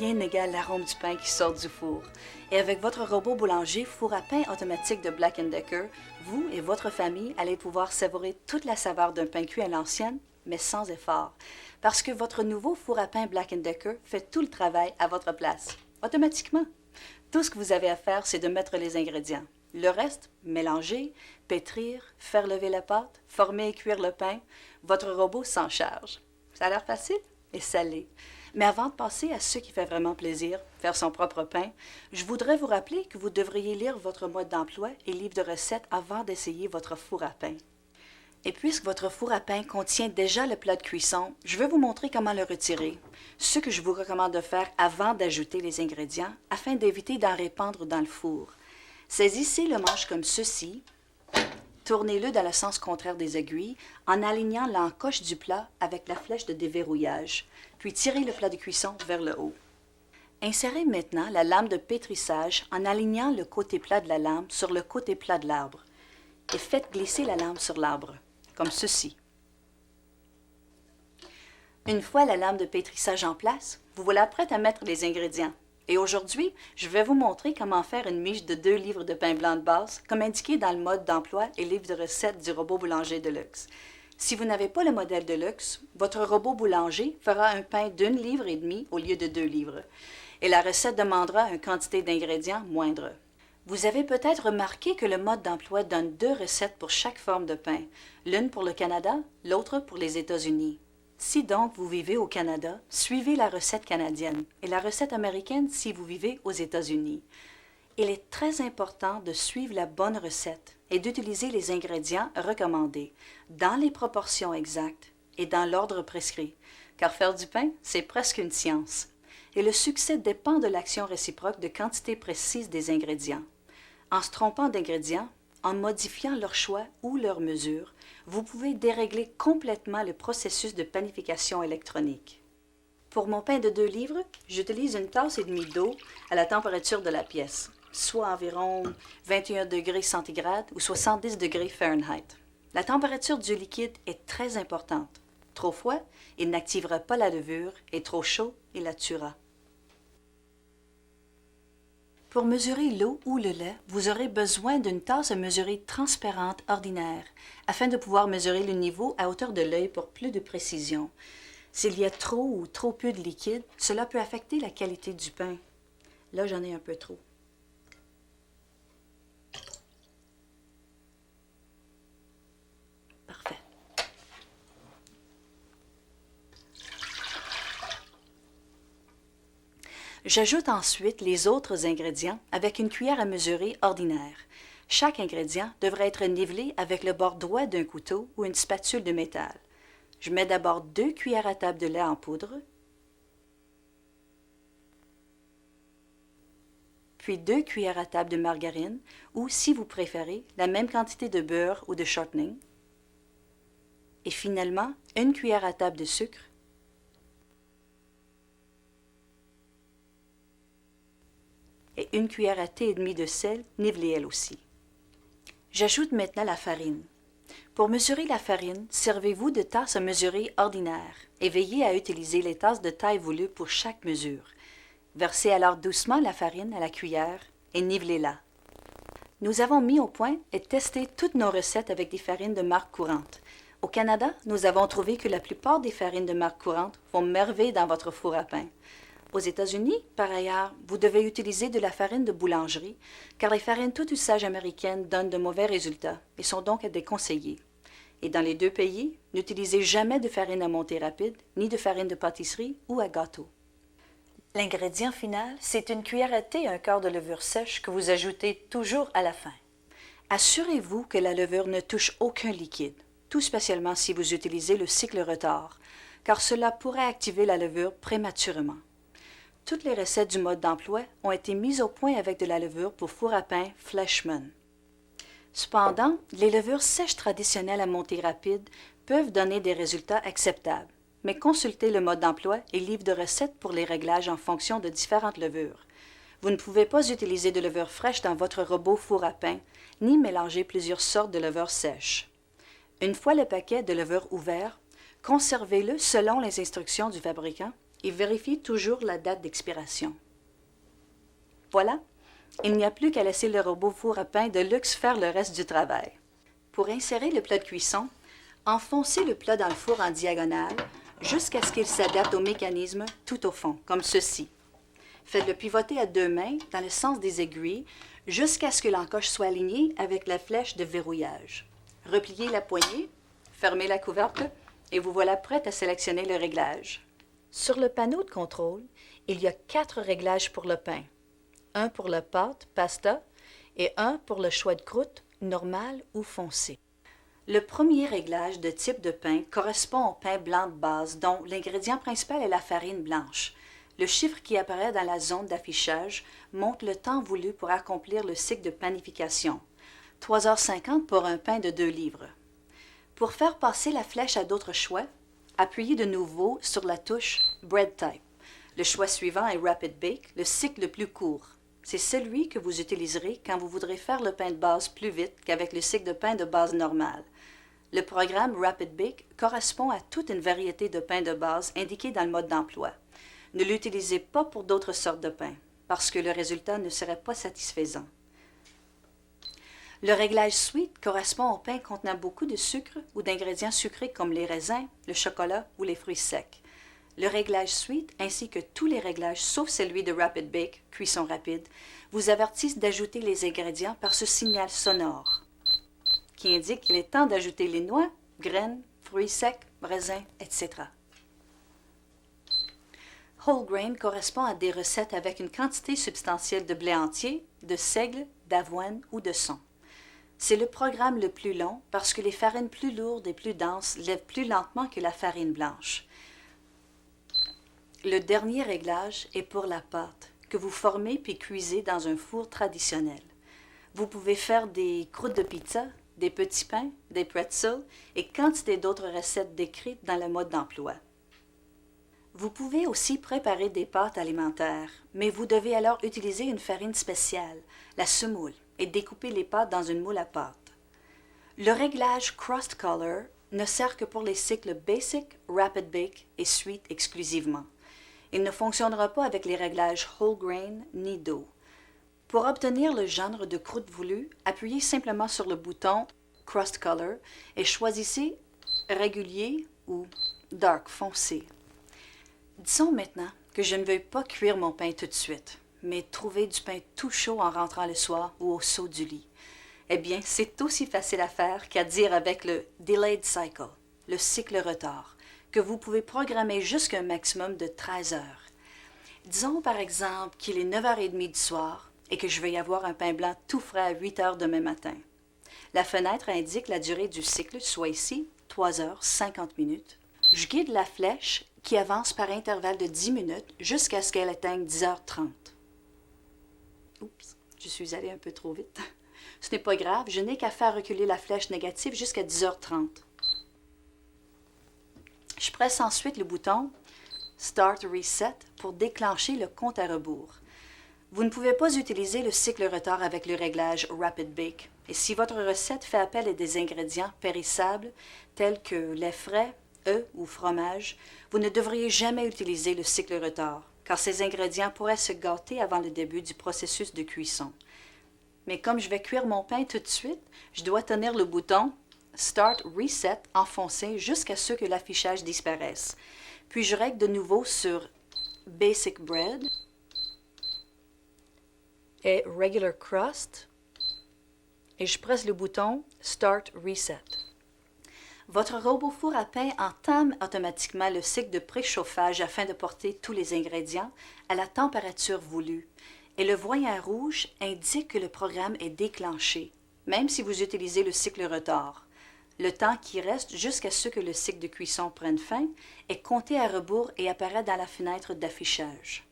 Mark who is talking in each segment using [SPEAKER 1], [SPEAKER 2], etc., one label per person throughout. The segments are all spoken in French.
[SPEAKER 1] rien n'égale l'arôme du pain qui sort du four. Et avec votre robot boulanger four à pain automatique de Black & Decker, vous et votre famille allez pouvoir savourer toute la saveur d'un pain cuit à l'ancienne, mais sans effort. Parce que votre nouveau four à pain Black & Decker fait tout le travail à votre place, automatiquement. Tout ce que vous avez à faire, c'est de mettre les ingrédients. Le reste, mélanger, pétrir, faire lever la pâte, former et cuire le pain, votre robot s'en charge. Ça a l'air facile? Et ça l'est. Mais avant de passer à ce qui fait vraiment plaisir, faire son propre pain, je voudrais vous rappeler que vous devriez lire votre mode d'emploi et livre de recettes avant d'essayer votre four à pain. Et puisque votre four à pain contient déjà le plat de cuisson, je vais vous montrer comment le retirer, ce que je vous recommande de faire avant d'ajouter les ingrédients afin d'éviter d'en répandre dans le four. Saisissez le manche comme ceci, tournez-le dans le sens contraire des aiguilles en alignant l'encoche du plat avec la flèche de déverrouillage, puis tirez le plat de cuisson vers le haut. Insérez maintenant la lame de pétrissage en alignant le côté plat de la lame sur le côté plat de l'arbre et faites glisser la lame sur l'arbre, comme ceci. Une fois la lame de pétrissage en place, vous voilà prête à mettre les ingrédients. Et aujourd'hui, je vais vous montrer comment faire une miche de 2 livres de pain blanc de base, comme indiqué dans le mode d'emploi et livre de recettes du robot boulanger de luxe. Si vous n'avez pas le modèle de luxe, votre robot boulanger fera un pain d'1,5 livre au lieu de 2 livres. Et la recette demandera une quantité d'ingrédients moindre. Vous avez peut-être remarqué que le mode d'emploi donne 2 recettes pour chaque forme de pain, l'une pour le Canada, l'autre pour les États-Unis. Si donc vous vivez au Canada, suivez la recette canadienne et la recette américaine si vous vivez aux États-Unis. Il est très important de suivre la bonne recette et d'utiliser les ingrédients recommandés, dans les proportions exactes et dans l'ordre prescrit, car faire du pain, c'est presque une science. Et le succès dépend de l'action réciproque de quantité précise des ingrédients. En se trompant d'ingrédients, en modifiant leur choix ou leur mesure, vous pouvez dérégler complètement le processus de panification électronique. Pour mon pain de 2 livres, j'utilise une tasse et demie d'eau à la température de la pièce, soit environ 21 degrés centigrades ou 70 degrés Fahrenheit. La température du liquide est très importante. Trop froid, il n'activera pas la levure, et trop chaud, il la tuera. Pour mesurer l'eau ou le lait, vous aurez besoin d'une tasse à mesurer transparente ordinaire, afin de pouvoir mesurer le niveau à hauteur de l'œil pour plus de précision. S'il y a trop ou trop peu de liquide, cela peut affecter la qualité du pain. Là, j'en ai un peu trop. Parfait. J'ajoute ensuite les autres ingrédients avec une cuillère à mesurer ordinaire. Chaque ingrédient devrait être nivelé avec le bord droit d'un couteau ou une spatule de métal. Je mets d'abord 2 cuillères à table de lait en poudre, puis 2 cuillères à table de margarine ou, si vous préférez, la même quantité de beurre ou de shortening, et finalement 1 cuillère à table de sucre, et 1 cuillère à thé et demie de sel, nivelée elle aussi. J'ajoute maintenant la farine. Pour mesurer la farine, servez-vous de tasses à mesurer ordinaires et veillez à utiliser les tasses de taille voulue pour chaque mesure. Versez alors doucement la farine à la cuillère et nivelez-la. Nous avons mis au point et testé toutes nos recettes avec des farines de marque courante. Au Canada, nous avons trouvé que la plupart des farines de marque courante font merveille dans votre four à pain. Aux États-Unis, par ailleurs, vous devez utiliser de la farine de boulangerie, car les farines tout usage américaines donnent de mauvais résultats et sont donc à déconseiller. Et dans les 2 pays, n'utilisez jamais de farine à monter rapide, ni de farine de pâtisserie ou à gâteau. L'ingrédient final, c'est une cuillère à thé et un quart de levure sèche que vous ajoutez toujours à la fin. Assurez-vous que la levure ne touche aucun liquide, tout spécialement si vous utilisez le cycle retard, car cela pourrait activer la levure prématurément. Toutes les recettes du mode d'emploi ont été mises au point avec de la levure pour four à pain Fleischmann. Cependant, les levures sèches traditionnelles à montée rapide peuvent donner des résultats acceptables, mais consultez le mode d'emploi et livre de recettes pour les réglages en fonction de différentes levures. Vous ne pouvez pas utiliser de levure fraîche dans votre robot four à pain, ni mélanger plusieurs sortes de levures sèches. Une fois le paquet de levure ouvert, conservez-le selon les instructions du fabricant et vérifiez toujours la date d'expiration. Voilà, il n'y a plus qu'à laisser le robot four à pain de luxe faire le reste du travail. Pour insérer le plat de cuisson, enfoncez le plat dans le four en diagonale jusqu'à ce qu'il s'adapte au mécanisme tout au fond, comme ceci. Faites-le pivoter à 2 mains dans le sens des aiguilles jusqu'à ce que l'encoche soit alignée avec la flèche de verrouillage. Repliez la poignée, fermez la couvercle et vous voilà prête à sélectionner le réglage. Sur le panneau de contrôle, il y a 4 réglages pour le pain. Un pour la pâte, pasta, et un pour le choix de croûte, normal ou foncé. Le premier réglage de type de pain correspond au pain blanc de base dont l'ingrédient principal est la farine blanche. Le chiffre qui apparaît dans la zone d'affichage montre le temps voulu pour accomplir le cycle de panification. 3h50 pour un pain de 2 livres. Pour faire passer la flèche à d'autres choix, appuyez de nouveau sur la touche Bread Type. Le choix suivant est Rapid Bake, le cycle le plus court. C'est celui que vous utiliserez quand vous voudrez faire le pain de base plus vite qu'avec le cycle de pain de base normal. Le programme Rapid Bake correspond à toute une variété de pains de base indiqués dans le mode d'emploi. Ne l'utilisez pas pour d'autres sortes de pains, parce que le résultat ne serait pas satisfaisant. Le réglage sweet correspond aux pains contenant beaucoup de sucre ou d'ingrédients sucrés comme les raisins, le chocolat ou les fruits secs. Le réglage sweet, ainsi que tous les réglages sauf celui de Rapid Bake, cuisson rapide, vous avertissent d'ajouter les ingrédients par ce signal sonore, qui indique qu'il est temps d'ajouter les noix, graines, fruits secs, raisins, etc. Whole grain correspond à des recettes avec une quantité substantielle de blé entier, de seigle, d'avoine ou de son. C'est le programme le plus long parce que les farines plus lourdes et plus denses lèvent plus lentement que la farine blanche. Le dernier réglage est pour la pâte, que vous formez puis cuisez dans un four traditionnel. Vous pouvez faire des croûtes de pizza, des petits pains, des pretzels et quantité d'autres recettes décrites dans le mode d'emploi. Vous pouvez aussi préparer des pâtes alimentaires, mais vous devez alors utiliser une farine spéciale, la semoule, et découper les pâtes dans une moule à pâte. Le réglage Crust Color ne sert que pour les cycles Basic, Rapid Bake et Sweet exclusivement. Il ne fonctionnera pas avec les réglages Whole Grain ni Dough. Pour obtenir le genre de croûte voulu, appuyez simplement sur le bouton Crust Color et choisissez Régulier ou Dark foncé. Disons maintenant que je ne veux pas cuire mon pain tout de suite, mais trouver du pain tout chaud en rentrant le soir ou au saut du lit. Eh bien, c'est aussi facile à faire qu'à dire avec le Delayed Cycle, le cycle retard, que vous pouvez programmer jusqu'à un maximum de 13 heures. Disons par exemple qu'il est 9h30 du soir et que je vais y avoir un pain blanc tout frais à 8h demain matin. La fenêtre indique la durée du cycle, soit ici 3h50. Je guide la flèche qui avance par intervalle de 10 minutes jusqu'à ce qu'elle atteigne 10h30. Oups, je suis allée un peu trop vite. Ce n'est pas grave, je n'ai qu'à faire reculer la flèche négative jusqu'à 10h30. Je presse ensuite le bouton Start Reset pour déclencher le compte à rebours. Vous ne pouvez pas utiliser le cycle retard avec le réglage Rapid Bake. Et si votre recette fait appel à des ingrédients périssables tels que lait frais, œufs ou fromage, vous ne devriez jamais utiliser le cycle retard, car ces ingrédients pourraient se gâter avant le début du processus de cuisson. Mais comme je vais cuire mon pain tout de suite, je dois tenir le bouton Start Reset enfoncé jusqu'à ce que l'affichage disparaisse. Puis je règle de nouveau sur Basic Bread et Regular Crust et je presse le bouton Start Reset. Votre robot four à pain entame automatiquement le cycle de préchauffage afin de porter tous les ingrédients à la température voulue. Et le voyant rouge indique que le programme est déclenché, même si vous utilisez le cycle retard. Le temps qui reste jusqu'à ce que le cycle de cuisson prenne fin est compté à rebours et apparaît dans la fenêtre d'affichage.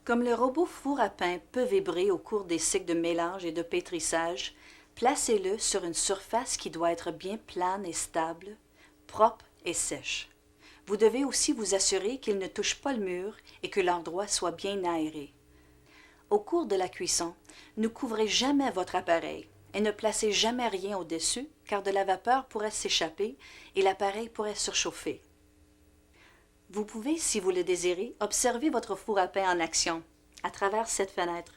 [SPEAKER 1] Comme le robot four à pain peut vibrer au cours des cycles de mélange et de pétrissage, placez-le sur une surface qui doit être bien plane et stable, propre et sèche. Vous devez aussi vous assurer qu'il ne touche pas le mur et que l'endroit soit bien aéré. Au cours de la cuisson, ne couvrez jamais votre appareil et ne placez jamais rien au-dessus car de la vapeur pourrait s'échapper et l'appareil pourrait surchauffer. Vous pouvez, si vous le désirez, observer votre four à pain en action, à travers cette fenêtre,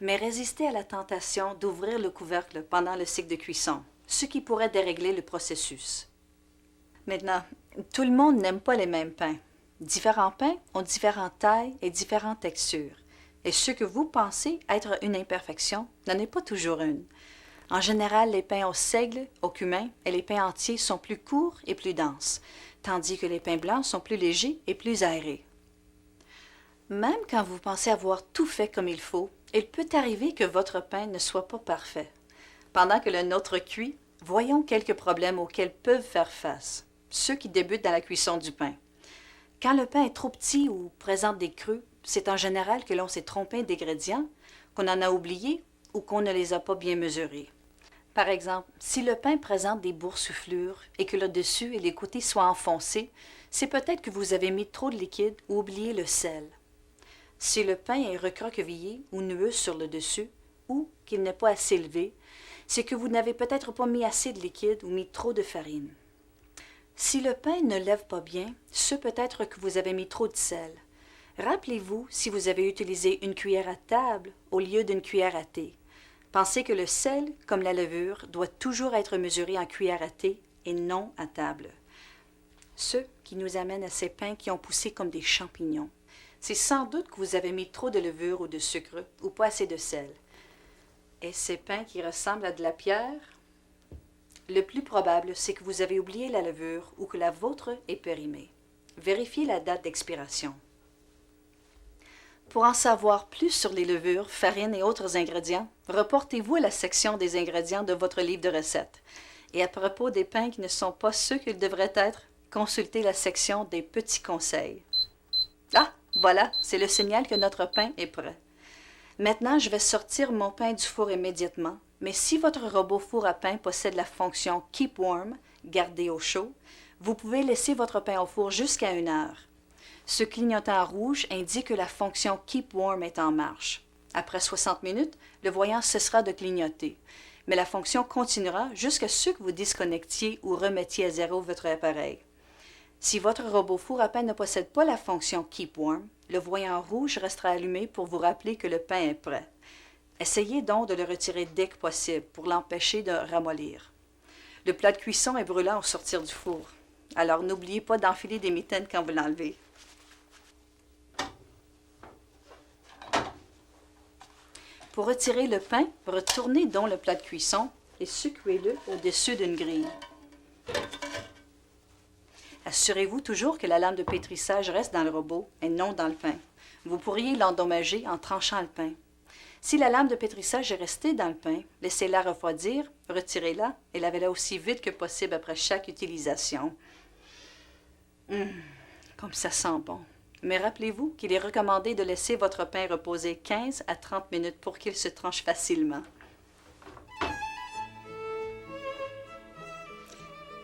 [SPEAKER 1] mais résistez à la tentation d'ouvrir le couvercle pendant le cycle de cuisson, ce qui pourrait dérégler le processus. Maintenant, tout le monde n'aime pas les mêmes pains. Différents pains ont différentes tailles et différentes textures, et ce que vous pensez être une imperfection n'en est pas toujours une. En général, les pains au seigle, au cumin et les pains entiers sont plus courts et plus denses, tandis que les pains blancs sont plus légers et plus aérés. Même quand vous pensez avoir tout fait comme il faut, il peut arriver que votre pain ne soit pas parfait. Pendant que le nôtre cuit, voyons quelques problèmes auxquels peuvent faire face ceux qui débutent dans la cuisson du pain. Quand le pain est trop petit ou présente des creux, c'est en général que l'on s'est trompé d'ingrédients, qu'on en a oublié ou qu'on ne les a pas bien mesurés. Par exemple, si le pain présente des boursouflures et que le dessus et les côtés soient enfoncés, c'est peut-être que vous avez mis trop de liquide ou oublié le sel. Si le pain est recroquevillé ou nueux sur le dessus, ou qu'il n'est pas assez élevé, c'est que vous n'avez peut-être pas mis assez de liquide ou mis trop de farine. Si le pain ne lève pas bien, ce peut être que vous avez mis trop de sel. Rappelez-vous si vous avez utilisé une cuillère à table au lieu d'une cuillère à thé. Pensez que le sel, comme la levure, doit toujours être mesuré en cuillère à thé et non à table. Ce qui nous amène à ces pains qui ont poussé comme des champignons. C'est sans doute que vous avez mis trop de levure ou de sucre ou pas assez de sel. Et ces pains qui ressemblent à de la pierre? Le plus probable, c'est que vous avez oublié la levure ou que la vôtre est périmée. Vérifiez la date d'expiration. Pour en savoir plus sur les levures, farines et autres ingrédients, reportez-vous à la section des ingrédients de votre livre de recettes. Et à propos des pains qui ne sont pas ceux qu'ils devraient être, consultez la section des petits conseils. Ah, voilà, c'est le signal que notre pain est prêt. Maintenant, je vais sortir mon pain du four immédiatement, mais si votre robot four à pain possède la fonction « Keep warm », garder au chaud, vous pouvez laisser votre pain au four jusqu'à 1 heure. Ce clignotant rouge indique que la fonction « Keep warm » est en marche. Après 60 minutes, le voyant cessera de clignoter, mais la fonction continuera jusqu'à ce que vous disconnectiez ou remettiez à zéro votre appareil. Si votre robot four à pain ne possède pas la fonction « Keep warm », le voyant rouge restera allumé pour vous rappeler que le pain est prêt. Essayez donc de le retirer dès que possible pour l'empêcher de ramollir. Le plat de cuisson est brûlant au sortir du four, alors n'oubliez pas d'enfiler des mitaines quand vous l'enlevez. Pour retirer le pain, retournez donc le plat de cuisson et secouez-le au-dessus d'une grille. Assurez-vous toujours que la lame de pétrissage reste dans le robot et non dans le pain. Vous pourriez l'endommager en tranchant le pain. Si la lame de pétrissage est restée dans le pain, laissez-la refroidir, retirez-la et lavez-la aussi vite que possible après chaque utilisation. Comme ça sent bon. Mais rappelez-vous qu'il est recommandé de laisser votre pain reposer 15 à 30 minutes pour qu'il se tranche facilement.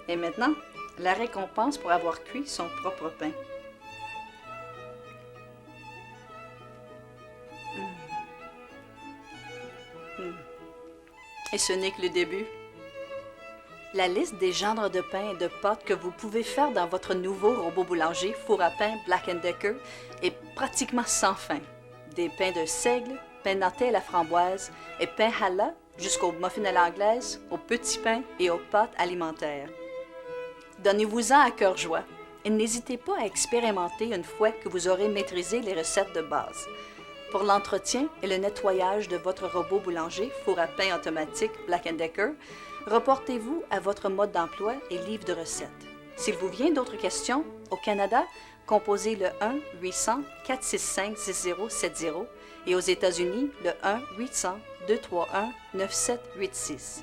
[SPEAKER 1] Et maintenant, la récompense pour avoir cuit son propre pain. Et ce n'est que le début. La liste des genres de pain et de pâtes que vous pouvez faire dans votre nouveau robot boulanger four à pain Black & Decker est pratiquement sans fin. Des pains de seigle, pain nantais à la framboise et pain challah jusqu'aux muffins à l'anglaise, aux petits pains et aux pâtes alimentaires. Donnez-vous-en à cœur joie et n'hésitez pas à expérimenter une fois que vous aurez maîtrisé les recettes de base. Pour l'entretien et le nettoyage de votre robot boulanger four à pain automatique Black & Decker, reportez-vous à votre mode d'emploi et livre de recettes. S'il vous vient d'autres questions, au Canada, composez le 1-800-465-6070 et aux États-Unis, le 1-800-231-9786.